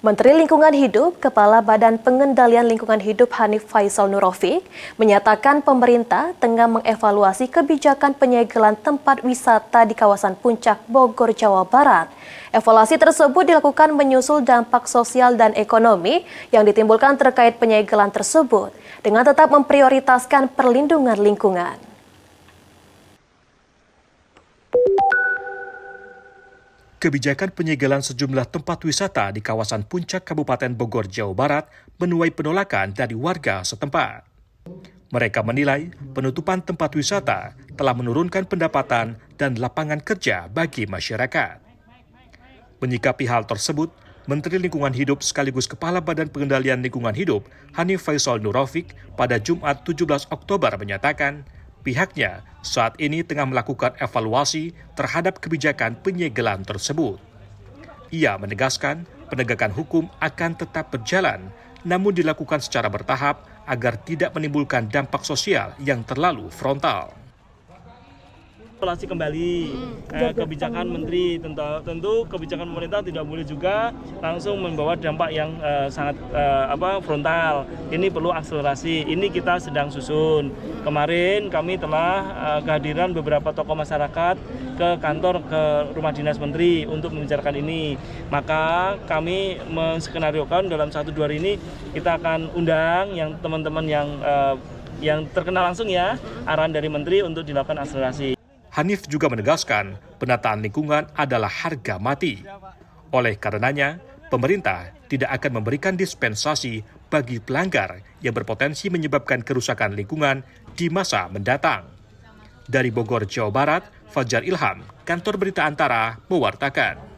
Menteri Lingkungan Hidup, Kepala Badan Pengendalian Lingkungan Hidup Hanif Faisal Nurrofik menyatakan pemerintah tengah mengevaluasi kebijakan penyegelan tempat wisata di kawasan Puncak Bogor, Jawa Barat. Evaluasi tersebut dilakukan menyusul dampak sosial dan ekonomi yang ditimbulkan terkait penyegelan tersebut, dengan tetap memprioritaskan perlindungan lingkungan. Kebijakan penyegelan sejumlah tempat wisata di kawasan Puncak Kabupaten Bogor, Jawa Barat menuai penolakan dari warga setempat. Mereka menilai penutupan tempat wisata telah menurunkan pendapatan dan lapangan kerja bagi masyarakat. Menyikapi hal tersebut, Menteri Lingkungan Hidup sekaligus Kepala Badan Pengendalian Lingkungan Hidup Hanif Faisal Nurrofik pada Jumat 17 Oktober menyatakan, pihaknya saat ini tengah melakukan evaluasi terhadap kebijakan penyegelan tersebut. Ia menegaskan penegakan hukum akan tetap berjalan, namun dilakukan secara bertahap agar tidak menimbulkan dampak sosial yang terlalu frontal. Evaluasi kembali kebijakan menteri, tentu kebijakan pemerintah tidak boleh juga langsung membawa dampak yang sangat frontal. Ini perlu akselerasi. Ini kita sedang susun. Kemarin kami telah kehadiran beberapa tokoh masyarakat ke kantor, ke rumah dinas menteri untuk membicarakan ini. Maka kami menskenariokan dalam 1-2 hari ini kita akan undang yang teman-teman yang terkenal langsung ya, arahan dari menteri untuk dilakukan akselerasi. Hanif juga menegaskan penataan lingkungan adalah harga mati. Oleh karenanya, pemerintah tidak akan memberikan dispensasi bagi pelanggar yang berpotensi menyebabkan kerusakan lingkungan di masa mendatang. Dari Bogor, Jawa Barat, Fajar Ilham, Kantor Berita Antara, mewartakan.